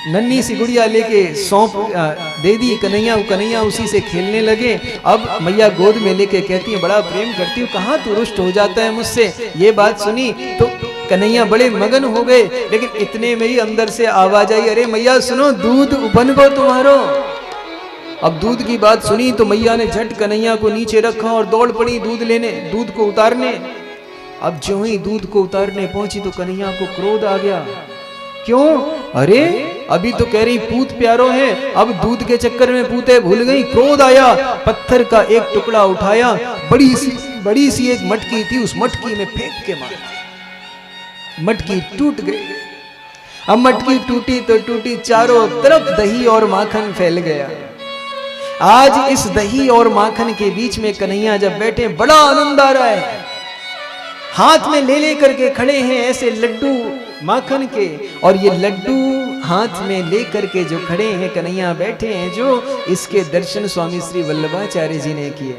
नन्ही सी गुड़िया लेके सौंप दे दी कन्हैया, कन्हैया उसी से खेलने लगे। अब मैया गोद में लेके कहती है बड़ा प्रेम करती हूँ, कहाँ तू रुष्ट हो जाता है मुझसे। ये बात सुनी तो कन्हैया बड़े मगन हो गए, लेकिन इतने में ही अंदर से आवाज आई, अरे मैया सुनो, दूध बन गो तुम्हारो। अब दूध की बात सुनी तो मैया ने झट कन्हैया को नीचे रखा और दौड़ पड़ी दूध लेने, दूध को उतारने। अब जो ही दूध को उतारने पहुंची तो कन्हैया को क्रोध आ गया। क्यों? अरे अभी तो कह रही पूत प्यारो है, अब दूध के चक्कर में पूते भूल गई। क्रोध आया, पत्थर का एक टुकड़ा उठाया, बड़ी सी एक मटकी थी, उस मटकी में फेंक के मारा। मटकी टूट गई। अब मटकी टूटी तो टूटी, चारों तरफ दही और माखन फैल गया। आज इस दही और माखन के बीच में कन्हैया जब बैठे, बड़ा आनंद आ रहा है। हाथ में ले करके खड़े हैं ऐसे लड्डू माखन के, और ये लड्डू हाथ में लेकर के जो खड़े हैं कन्हैया बैठे हैं, जो इसके दर्शन स्वामी श्री वल्लभाचार्य जी ने किए।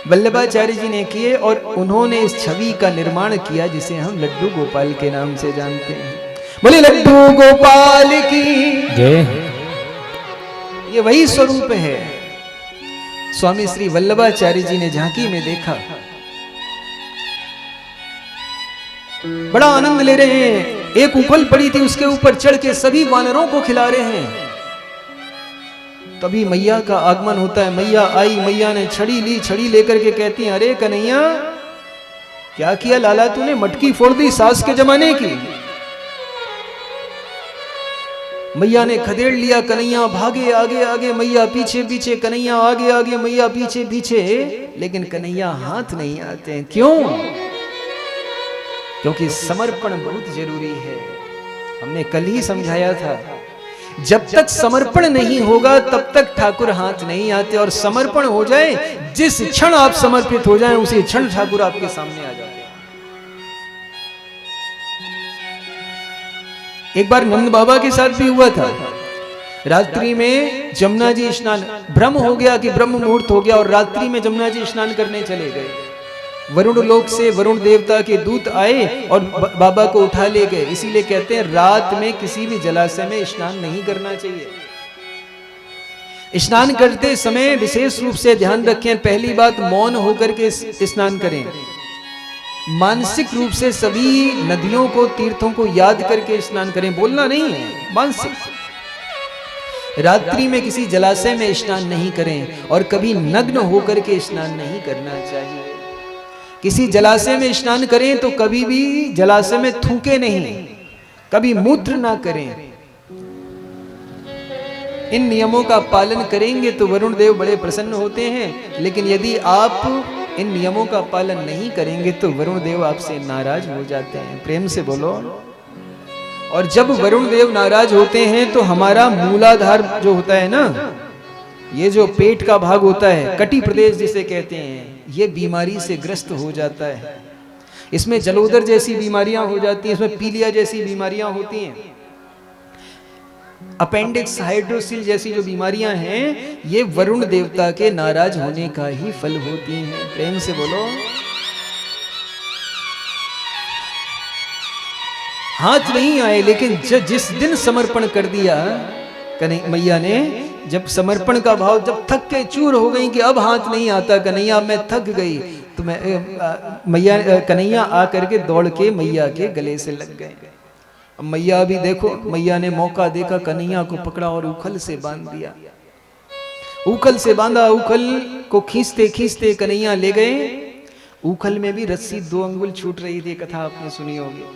वल्लभाचार्य जी ने किए और उन्होंने इस छवि का निर्माण किया जिसे हम लड्डू गोपाल के नाम से जानते हैं। बोले लड्डू गोपाल की जय। ये वही स्वरूप है। स्वामी श्री वल्लभाचार्य जी ने झांकी में देखा, बड़ा आनंद ले रहे हैं। एक उखल पड़ी थी, उसके ऊपर चढ़ के सभी वानरों को खिला रहे हैं। तभी मैया का आगमन होता है। मैया आई, मैया ने छड़ी ली, छड़ी लेकर के कहती हैं, अरे कन्हैया क्या किया लाला तूने, मटकी फोड़ दी सास के जमाने की। मैया ने खदेड़ लिया, कन्हैया भागे आगे आगे, मैया पीछे पीछे, कन्हैया आगे आगे, मैया पीछे पीछे, लेकिन कन्हैया हाथ नहीं आते हैं। क्यों? क्योंकि समर्पण बहुत जरूरी है। हमने कल ही समझाया था, जब तक समर्पण नहीं होगा तब तक ठाकुर हाथ नहीं आते, और समर्पण हो जाए, जिस क्षण आप समर्पित हो जाएं उसी क्षण ठाकुर आपके सामने आ जाते हैं। एक बार नंद बाबा के साथ भी हुआ था। रात्रि में जमुना जी स्नान, ब्रह्म हो गया कि ब्रह्म मुहूर्त हो गया, और रात्रि में जमुना जी स्नान करने चले गए। वरुण लोक से वरुण देवता के दूत आए और बाबा को उठा ले गए। इसीलिए कहते हैं रात में किसी भी जलाशय में स्नान नहीं करना चाहिए। स्नान करते समय विशेष रूप से ध्यान रखें, पहली बात मौन होकर के स्नान करें। मानसिक रूप से सभी नदियों को, तीर्थों को याद करके स्नान करें, बोलना नहीं है, मानसिक। रात्रि में किसी जलाशय में स्नान नहीं करें, और कभी नग्न होकर के स्नान नहीं करना चाहिए। किसी जलाशय में स्नान करें तो कभी भी जलाशय में थूके नहीं, कभी मूत्र ना करें। इन नियमों का पालन करेंगे तो वरुण देव बड़े प्रसन्न होते हैं, लेकिन यदि आप इन नियमों का पालन नहीं करेंगे तो वरुण देव आपसे नाराज हो जाते हैं। प्रेम से बोलो। और जब वरुण देव नाराज होते हैं तो हमारा मूलाधार जो होता है ना, ये जो पेट का भाग होता है, कटी प्रदेश जिसे कहते हैं, ये बीमारी से ग्रस्त हो जाता है। इसमें जलोदर जैसी बीमारियां हो जाती हैं, इसमें पीलिया जैसी बीमारियां होती हैं, अपेंडिक्स, हाइड्रोसिल जैसी जो बीमारियां हैं, ये वरुण देवता के नाराज होने का ही फल होती हैं। प्रेम से बोलो। हाथ नहीं आए, लेकिन जिस दिन समर्पण कर दिया मैया ने, जब समर्पण का भाव, जब थक के चूर हो गई कि अब हाथ नहीं आता कन्हैया, मैं थक गई, तो मैया कन्हैया आकर के दौड़ के मैया के गले से लग गए। अब मैया भी देखो, मैया ने मौका देखा, कन्हैया को पकड़ा और उखल से बांध दिया। उखल से बांधा, उखल को खींचते खींचते कन्हैया ले गए। उखल में भी रस्सी 2 अंगुल छूट रही थी, कथा आपने सुनी होगी।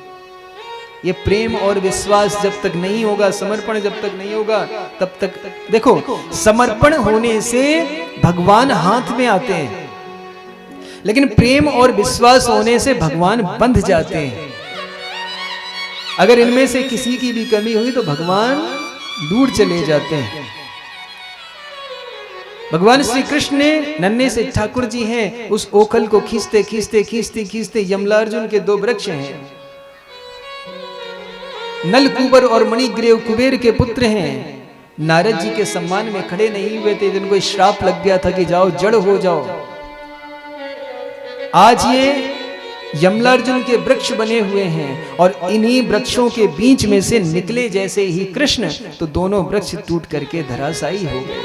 ये प्रेम और विश्वास जब तक नहीं होगा, समर्पण जब तक नहीं होगा, तब तक देखो, समर्पण होने से भगवान हाथ में आते हैं, लेकिन प्रेम और विश्वास होने से भगवान बंध जाते हैं। अगर इनमें से किसी की भी कमी हुई तो भगवान दूर चले जाते हैं। भगवान श्री कृष्ण ने, नन्हे से ठाकुर जी हैं, उस ओखल को खींचते खींचते खींचते खींचते, यमलार्जुन के 2 वृक्ष हैं, नल कुबर और मणिग्रीव कुबेर के पुत्र हैं, नारद जी के सम्मान में खड़े नहीं हुए थे, जिनको श्राप लग गया था कि जाओ जड़ हो जाओ। आज ये यमलार्जुन के वृक्ष बने हुए हैं और इन्हीं वृक्षों के बीच में से निकले जैसे ही कृष्ण, तो दोनों वृक्ष टूट करके धराशायी हो गए।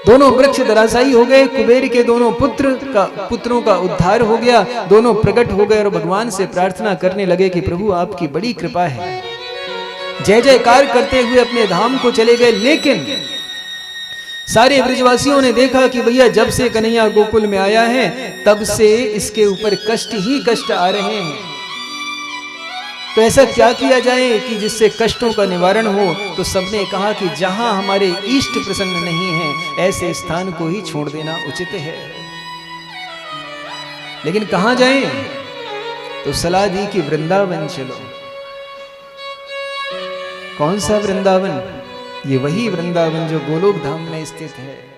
दोनों वृक्ष धराशायी हो गए। कुबेर के दोनों पुत्रों का उद्धार हो गया। दोनों प्रकट हो गए और भगवान से प्रार्थना करने लगे कि प्रभु आपकी बड़ी कृपा है। जय जयकार करते हुए अपने धाम को चले गए। लेकिन सारे ब्रजवासियों ने देखा कि भैया जब से कन्हैया गोकुल में आया है तब से इसके ऊपर कष्ट ही कष्ट आ रहे हैं। तो ऐसा क्या किया जाए कि जिससे कष्टों का निवारण हो। तो सबने कहा कि जहां हमारे इष्ट प्रसन्न नहीं है ऐसे स्थान को ही छोड़ देना उचित है। लेकिन कहां जाएं? तो सलाह दी कि वृंदावन चलो। कौन सा वृंदावन? ये वही वृंदावन जो गोलोक धाम में स्थित है।